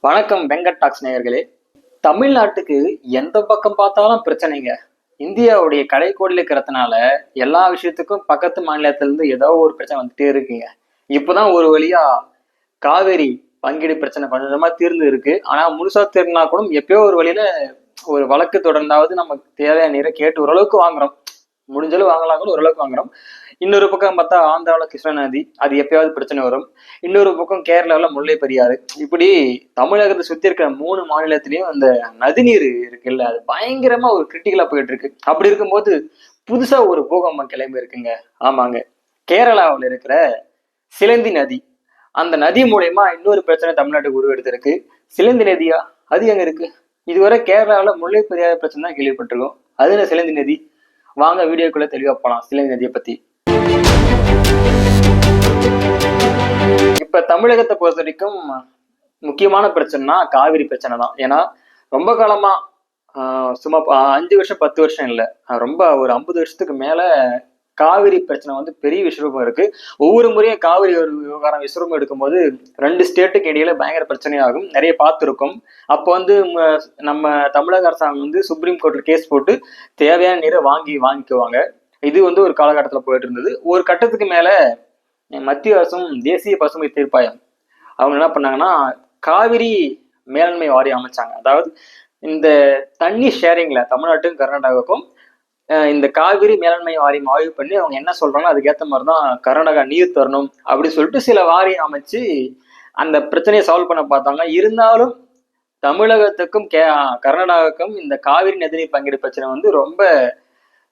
வணக்கம் வெங்கட் டாக்ஸ் நேயர்களே. தமிழ்நாட்டுக்கு எந்த பக்கம் பார்த்தாலும் பிரச்சனைங்க. இந்தியாவுடைய கடைக்கோடியில் இருக்கிறதுனால எல்லா விஷயத்துக்கும் பக்கத்து மாநிலத்துல இருந்து ஏதோ ஒரு பிரச்சனை வந்துட்டே இருக்குங்க. இப்பதான் ஒரு வழியா காவேரி பங்கீடு பிரச்சனை கொஞ்சம் கொஞ்சமா தீர்ந்து இருக்கு. ஆனா முழுசா தீர்னா கூட எப்பயோ ஒரு வழியில ஒரு வழக்கு தொடர்ந்தாவது நமக்கு தேவையான நீரை கேட்டு ஓரளவுக்கு வாங்குறோம். முடிஞ்சளவு வாங்கலாம் கூட ஓரளவுக்கு வாங்குறோம். இன்னொரு பக்கம் பார்த்தா ஆந்திராவில் கிருஷ்ணா நதி, அது எப்பயாவது பிரச்சனை வரும். இன்னொரு பக்கம் கேரளாவில் முல்லை பெரியாறு. இப்படி தமிழகத்தை சுத்தி இருக்கிற 3 மாநிலத்திலயும் அந்த நதிநீர் இருக்குல்ல, அது பயங்கரமா ஒரு கிரிட்டிக்கலா போயிட்டு இருக்கு. அப்படி இருக்கும்போது புதுசா ஒரு பூகம்பம் கிளம்பி இருக்குங்க. ஆமாங்க, கேரளாவில் இருக்கிற சிலந்தி நதி, அந்த நதி மூலயமா இன்னொரு பிரச்சனை தமிழ்நாட்டுக்கு உருவெடுத்திருக்கு. சிலந்தி நதியா, அது எங்க இருக்கு? இதுவரை கேரளாவில் முல்லை பெரியாறு பிரச்சனை தான் கேள்விப்பட்டிருக்கோம். அது என்ன சிலந்தி நதி? வாங்க வீடியோக்குள்ள தெளிவா போலாம் சிலந்தி நதியை பத்தி. இப்ப தமிழகத்தை பொறுத்த வரைக்கும் முக்கியமான பிரச்சனைனா காவிரி பிரச்சனை தான். ஏன்னா ரொம்ப காலமா சும்மா 5 வருஷம் 10 வருஷம் இல்லை, ரொம்ப ஒரு 50 வருஷத்துக்கு மேல காவிரி பிரச்சனை வந்து பெரிய விஸ்வரூபம் இருக்கு. ஒவ்வொரு முறையும் காவிரி ஒரு விவகாரம் விஸ்வரூபம் எடுக்கும்போது 2 ஸ்டேட்டுக்கு இடையில பயங்கர பிரச்சனையாகும். நிறைய பார்த்துருக்கோம். அப்போ வந்து நம்ம தமிழக அரசாங்கம் வந்து சுப்ரீம் கோர்ட்ல கேஸ் போட்டு தேவையான நீரை வாங்கிக்குவாங்க. இது வந்து ஒரு காலகட்டத்துல போயிட்டு இருந்தது. ஒரு கட்டத்துக்கு மேல மத்திய அரசும் தேசிய பசுமை தீர்ப்பாயம் அவங்க என்ன பண்ணாங்கன்னா காவிரி மேலாண்மை வாரியம் அமைச்சாங்க. அதாவது இந்த தண்ணி ஷேரிங்ல தமிழ்நாட்டுக்கும் கர்நாடகாவுக்கும் இந்த காவிரி மேலாண்மை வாரியம் ஆய்வு பண்ணி அவங்க என்ன சொல்றாங்களோ அதுக்கேற்ற மாதிரிதான் கர்நாடகா நீர் தரணும் அப்படின்னு சொல்லிட்டு சில வாரியம் அமைச்சு அந்த பிரச்சனையை சால்வ் பண்ண பார்த்தாங்க. இருந்தாலும் தமிழகத்துக்கும் கர்நாடகாவுக்கும் இந்த காவிரி நதிநீர் பங்கீடு பிரச்சனை வந்து ரொம்ப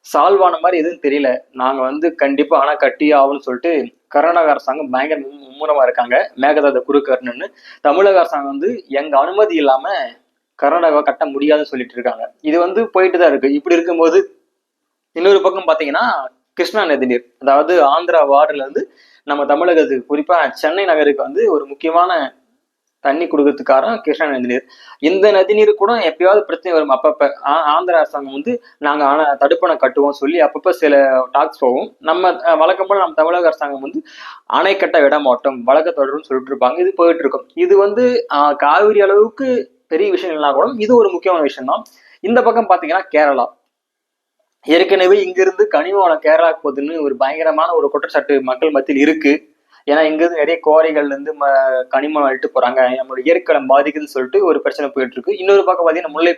சால்வ் ஆன மாதிரி எதுவும் தெரியல. நாங்க வந்து கண்டிப்பா அணை கட்டி ஆகும்னு சொல்லிட்டு கர்நாடக அரசாங்கம் பயங்கர மும்முரமா இருக்காங்க. மேகதாது குறுக்கர்னு தமிழக அரசாங்கம் வந்து எங்க அனுமதி இல்லாம கர்நாடகாவை கட்ட முடியாதுன்னு சொல்லிட்டு இருக்காங்க. இது வந்து போயிட்டு தான் இருக்கு. இப்படி இருக்கும்போது இன்னொரு பக்கம் பாத்தீங்கன்னா கிருஷ்ணா நதிநீர், அதாவது ஆந்திரா வார்டுல இருந்து நம்ம தமிழகத்துக்கு குறிப்பா சென்னை நகருக்கு வந்து ஒரு முக்கியமான தண்ணி கொடுக்கறதுக்காரன் கிருஷ்ணா நதிநீர். இந்த நதிநீர் கூட எப்பயாவது பிரச்சனை வரும். அப்பப்ப ஆந்திர அரசாங்கம் வந்து நாங்க தடுப்பணை கட்டுவோம் சொல்லி அப்பப்ப சில டாக்ஸ் போகும். நம்ம வழக்கம் போல நம்ம தமிழக அரசாங்கம் வந்து அணை கட்ட விட மாட்டோம், வழக்க தொடரும்னு சொல்லிட்டு இருப்பாங்க. இது போயிட்டு இருக்கும். இது வந்து காவிரி அளவுக்கு பெரிய விஷயம் இல்லைனா கூட இது ஒரு முக்கியமான விஷயம் தான். இந்த பக்கம் பாத்தீங்கன்னா கேரளா, ஏற்கனவே இங்கிருந்து கனிம வளம் கேரளாக்கு போகுதுன்னு ஒரு பயங்கரமான ஒரு குற்றச்சாட்டு மக்கள் மத்தியில் இருக்கு. ஏன்னா இங்கிருந்து நிறைய கோரைகள்ல இருந்து கனிமம் அழிட்டு போறாங்க, நம்மளோட இயற்கைளம் பாதிக்குதுன்னு சொல்லிட்டு ஒரு பிரச்சனை போயிட்டு இருக்கு. இன்னொரு பக்கம் பாத்தீங்கன்னா முல்லை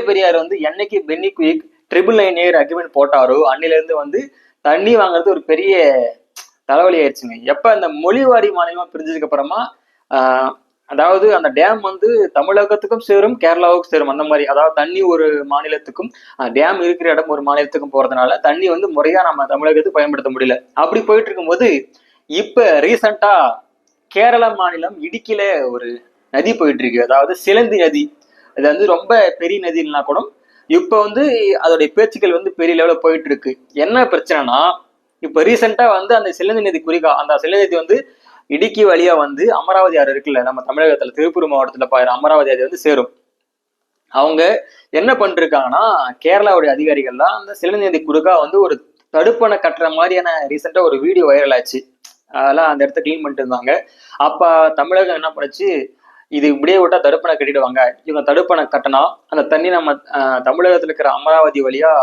பெரியாறு வந்து என்னைக்கு பென்னி குயிக் 999 அக்ரிமெண்ட் போட்டாரோ அன்னில இருந்து வந்து தண்ணி வாங்குறது ஒரு பெரிய தலைவலி ஆயிடுச்சுங்க. எப்ப அந்த மொழிவாரி மாநிலமா பிரிஞ்சதுக்கு அப்புறமா அதாவது அந்த டேம் வந்து தமிழகத்துக்கும் சேரும் கேரளாவுக்கும் சேரும் அந்த மாதிரி. அதாவது தண்ணி ஒரு மாநிலத்துக்கும் டேம் இருக்கிற இடம் ஒரு மாநிலத்துக்கும் போறதுனால தண்ணி வந்து முறையா நம்ம தமிழகத்துக்கு பயன்படுத்த முடியல. அப்படி போயிட்டு இருக்கும்போது இப்ப ரீசெண்டா கேரள மாநிலம் இடுக்கில ஒரு நதி போயிட்டு இருக்கு, அதாவது சிலந்தி நதி. அது வந்து ரொம்ப பெரிய நதி இல்லைனா கூட இப்ப வந்து அதோடைய பேச்சுக்கள் வந்து பெரிய லெவல போயிட்டு இருக்கு. என்ன பிரச்சனைனா இப்ப ரீசெண்டா வந்து அந்த சிலந்தி நதி அந்த சிலந்தி நதி வந்து இடுக்கி வழியா வந்து அமராவதி ஆறு இருக்குல்ல, நம்ம தமிழகத்துல திருப்பூர் மாவட்டத்துல பாயிர அமராவதி ஆறு வந்து சேரும். அவங்க என்ன பண்ணிருக்காங்கன்னா கேரளாவுடைய அதிகாரிகள் தான் அந்த சிலந்தி நதி குறுக்கா வந்து ஒரு தடுப்பணை கட்டுற மாதிரியான ரீசெண்டா ஒரு வீடியோ வைரல் ஆச்சு. அதெல்லாம் அந்த இடத்த கிளீன் பண்ணிட்டு இருந்தாங்க. அப்ப தமிழகம் என்ன பண்ணுச்சு, இது இப்படியே விட்டா தடுப்பணை கட்டிடுவாங்க, இவங்க தடுப்பணை கட்டினா அந்த தண்ணி நம்ம தமிழகத்துல இருக்கிற அமராவதி வழியா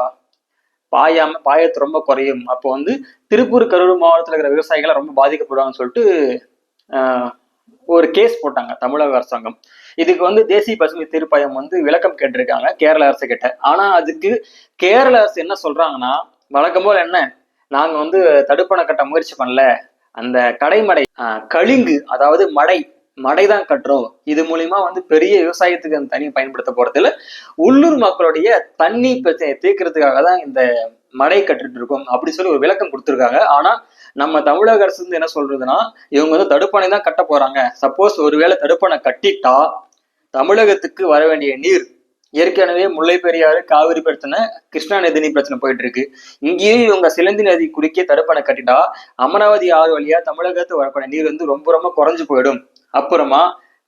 பாயத்து ரொம்ப குறையும். அப்போ வந்து திருப்பூர் கரூர் மாவட்டத்தில் இருக்கிற விவசாயிகளை ரொம்ப பாதிக்கப்படுவாங்கன்னு சொல்லிட்டு ஒரு கேஸ் போட்டாங்க தமிழக அரசாங்கம். இதுக்கு வந்து தேசிய பசுமை தீர்ப்பாயம் வந்து விளக்கம் கேட்டிருக்காங்க கேரள அரசு கிட்ட. ஆனா அதுக்கு கேரள அரசு என்ன சொல்றாங்கன்னா, வழக்கம் போல என்ன, நாங்க வந்து தடுப்பணை கட்ட முயற்சி பண்ணல, அந்த கடைமடை கழிங்கு அதாவது மடைதான் கட்டுறோம், இது மூலியமா வந்து பெரிய விவசாயத்துக்கு அந்த தண்ணியை பயன்படுத்த போறதுல உள்ளூர் மக்களுடைய தண்ணி பிரச்சனையை தீர்க்கறதுக்காக தான் இந்த மடை கட்டிட்டு இருக்கோம் அப்படி சொல்லி ஒரு விளக்கம் கொடுத்துருக்காங்க. ஆனா நம்ம தமிழக அரசு வந்து என்ன சொல்றதுன்னா, இவங்க வந்து தடுப்பணை தான் கட்ட போறாங்க, சப்போஸ் ஒருவேளை தடுப்பணை கட்டிட்டா தமிழகத்துக்கு வர வேண்டிய நீர், ஏற்கனவே முல்லை பெரியாறு காவிரி பிரச்சனை, கிருஷ்ணா நதிநீர் பிரச்சனை போயிட்டு இருக்கு, இங்கேயும் இவங்க சிலந்தி நதி குறுக்கே தடுப்பணை கட்டிட்டா அமராவதி ஆறு வழியா தமிழகத்துக்கு வரக்கூடிய நீர் வந்து ரொம்ப ரொம்ப குறைஞ்சு போயிடும். அப்புறமா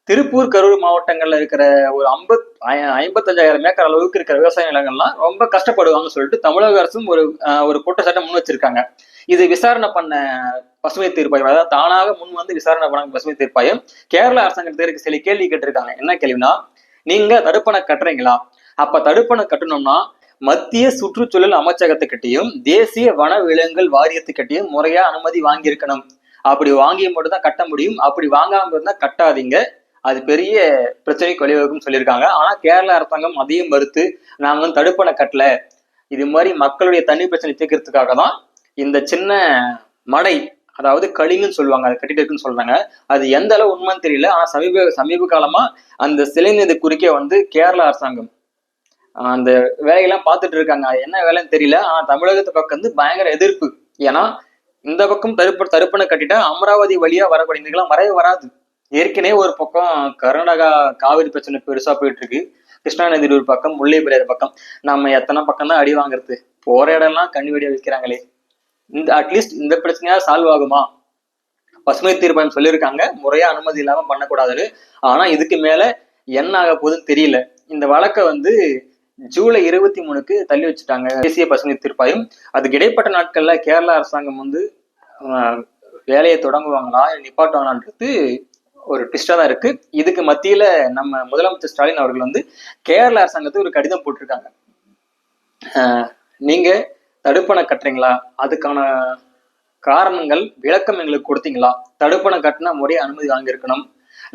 திருப்பூர், கரூர் மாவட்டங்கள்ல இருக்கிற ஒரு 55,000 ஏக்கர் அளவுக்கு இருக்கிற விவசாய நிலங்கள்லாம் ரொம்ப கஷ்டப்படுவாங்கன்னு சொல்லிட்டு தமிழக அரசும் ஒரு குற்றச்சாட்டை முன் வச்சிருக்காங்க. இது விசாரணை பண்ண பசுமை தீர்ப்பாயம், அதாவது தானாக முன் வந்து விசாரணை பண்ண பசுமை தீர்ப்பாயம் கேரள அரசாங்கத்திற்கு சில கேள்வி கேட்டிருக்காங்க. என்ன கேள்வினா, நீங்க தடுப்பணை கட்டுறீங்களா? அப்ப தடுப்பணை கட்டணும்னா மத்திய சுற்றுச்சூழல் அமைச்சகத்துக்கிட்டையும் தேசிய வன விலங்குகள் வாரியத்துக்கிட்டையும் முறையா அனுமதி வாங்கியிருக்கணும். அப்படி வாங்கி மட்டும் தான் கட்ட முடியும். அப்படி வாங்காம இருந்தா கட்டாதீங்க, அது பெரிய பிரச்சனைக்கு வழிவகுக்கும் சொல்லியிருக்காங்க. ஆனா கேரள அரசாங்கம் அதையும் மறுத்து, நாங்க வந்து தடுப்பணை கட்டல, இது மாதிரி மக்களுடைய தண்ணி பிரச்சனை தீர்க்கறதுக்காக தான் இந்த சின்ன மடை, அதாவது கழிங்குன்னு சொல்லுவாங்க, அதை கட்டிட்டு இருக்குன்னு சொல்றாங்க. அது எந்த அளவு உண்மைன்னு தெரியல. ஆனா சமீப காலமா அந்த சிலை நிதி குறுக்கே வந்து கேரள அரசாங்கம் அந்த வேலையெல்லாம் பார்த்துட்டு இருக்காங்க. என்ன வேலைன்னு தெரியல. ஆனா தமிழகத்து பக்கம் வந்து பயங்கர எதிர்ப்பு. ஏன்னா இந்த பக்கம் தடுப்பணை கட்டிட்டா அமராவதி வழியா வரக்கூடிய இதுக்கெல்லாம் வரவே வராது. ஏற்கனவே ஒரு பக்கம் கர்நாடகா காவிரி பிரச்சனை பெருசா போயிட்டு இருக்கு. கிருஷ்ணா நதி ஒரு பக்கம், முல்லை பெரியார் பக்கம். நம்ம எத்தனை பக்கம் தான் அடி வாங்குறது? போற இடம்லாம் கண்ணி வெடியா வைக்கிறாங்களே. அட்லீஸ்ட் இந்த பிரச்சனையா சால்வ் ஆகுமா? பசுமை தீர்ப்பாயம் சொல்லியிருக்காங்க முறையா அனுமதி இல்லாம பண்ணக்கூடாதுன்னு. ஆனா இதுக்கு மேல என்ன ஆக போகுதுன்னு தெரியல. இந்த வழக்கை வந்து ஜூலை 23க்கு தள்ளி வச்சுட்டாங்க தேசிய பசுமை தீர்ப்பாயம். அதுக்கு இடைப்பட்ட நாட்கள்ல கேரள அரசாங்கம் வந்து வேலையை தொடங்குவாங்களா நிப்பாட்டுவாங்களான்றது ஒரு ட்விஸ்டா தான் இருக்கு. இதுக்கு மத்தியில நம்ம முதலமைச்சர் ஸ்டாலின் அவர்கள் வந்து கேரள அரசாங்கத்துக்கு ஒரு கடிதம் போட்டிருக்காங்க. நீங்க தடுப்பணை கட்டுறீங்களா? அதுக்கான காரணங்கள் விளக்கம் எங்களுக்கு கொடுத்தீங்களா? தடுப்பணை கட்டினா முறையை அனுமதி வாங்கியிருக்கணும்.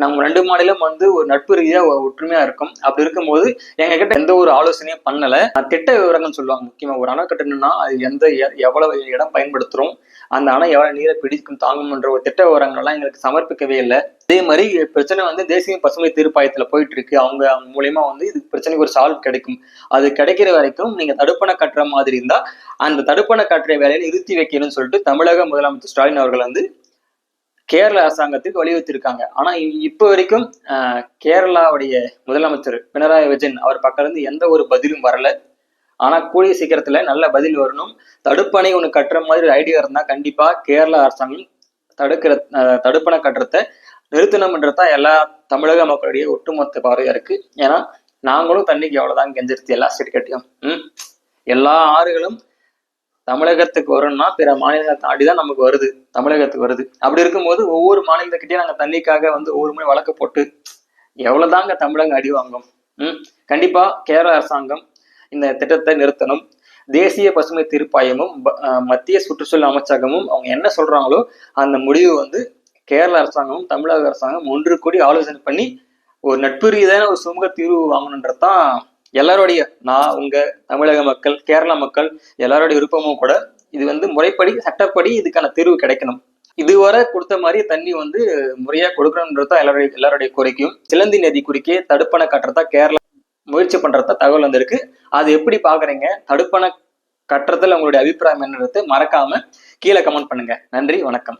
நம்ம 2 மாநிலம் வந்து ஒரு நட்பு ரீதியா ஒற்றுமையா இருக்கும். அப்படி இருக்கும்போது எங்க கிட்ட எந்த ஒரு ஆலோசனையும் பண்ணல. திட்ட விவரங்கள் சொல்லுவாங்க. முக்கியமா ஒரு அணை கட்டணும்னா அது எவ்வளவு இடம் பயன்படுத்துறோம், அந்த அணை எவ்வளவு நீரை பிடிக்கும் தாங்கும்ன்ற ஒரு திட்ட விவரங்கள் எல்லாம் எங்களுக்கு சமர்ப்பிக்கவே இல்லை. அதே மாதிரி பிரச்சனை வந்து தேசிய பசுமை தீர்ப்பாயத்துல போயிட்டு இருக்கு. அவங்க மூலியமா வந்து இது பிரச்சனைக்கு ஒரு சால்வ் கிடைக்கும். அது கிடைக்கிற வரைக்கும் நீங்க தடுப்பணை கட்டுற மாதிரி இருந்தா அந்த தடுப்பணை கட்டுற வேலையை நிறுத்தி வைக்கணும்னு சொல்லிட்டு தமிழக முதலமைச்சர் ஸ்டாலின் அவர்கள் வந்து கேரள அரசாங்கத்துக்கு வலியுறுத்திருக்காங்க. ஆனா இப்ப வரைக்கும் கேரளாவுடைய முதலமைச்சர் பினராயி விஜயன் அவர் பக்கம் இருந்து எந்த ஒரு பதிலும் வரல. ஆனா கூடிய சீக்கிரத்துல நல்ல பதில் வரணும். தடுப்பணை ஒண்ணு கட்டுற மாதிரி ஐடியா இருந்தா கண்டிப்பா கேரள அரசாங்கம் தடுப்பணை கட்டுறத நிறுத்தணும்ன்றதான் எல்லா தமிழக மக்களுடைய ஒட்டுமொத்த பார்வையா இருக்கு. ஏன்னா நாங்களும் தண்ணிக்கு எவ்வளவுதான் கெஞ்சிருச்சு எல்லா ஸ்டேட் கட்டியும். எல்லா ஆறுகளும் தமிழகத்துக்கு வரும்னா பிற மாநிலங்களை தாண்டிதான் நமக்கு வருது, தமிழகத்துக்கு வருது. அப்படி இருக்கும்போது ஒவ்வொரு மாநிலத்துக்கிட்டே நாங்க தண்ணிக்காக வந்து ஒவ்வொரு முறை வழக்கு போட்டு எவ்வளவுதாங்க தமிழகம் அடி வாங்கும். கண்டிப்பா கேரள அரசாங்கம் இந்த திட்டத்தை நிறுத்தணும். தேசிய பசுமை தீர்ப்பாயமும் மத்திய சுற்றுச்சூழல் அமைச்சகமும் அவங்க என்ன சொல்றாங்களோ அந்த முடிவு வந்து கேரள அரசாங்கமும் தமிழக அரசாங்கம் ஒன்று கூடி ஆலோசனை பண்ணி ஒரு நட்பு ரீதியான ஒரு சுமூக தீர்வு வாங்கணுன்றதான் எல்லாருடைய, நான் உங்க தமிழக மக்கள் கேரள மக்கள் எல்லாருடைய விருப்பமும் கூட. இது வந்து முறைப்படி சட்டப்படி இதுக்கான தீர்வு கிடைக்கணும். இதுவரை கொடுத்த மாதிரி தண்ணி வந்து முறையா கொடுக்கணும்ன்றதான் எல்லாருடைய கோரிக்கையும். சிலந்தி நதி குறுக்கே தடுப்பணை கட்டுறதா கேரளா முயற்சி பண்றதா தகவல் வந்திருக்கு. அது எப்படி பாக்குறீங்க? தடுப்பணை கட்டுறதுல உங்களுடைய அபிப்பிராயம் என்னன்றது மறக்காம கீழே கமெண்ட் பண்ணுங்க. நன்றி, வணக்கம்.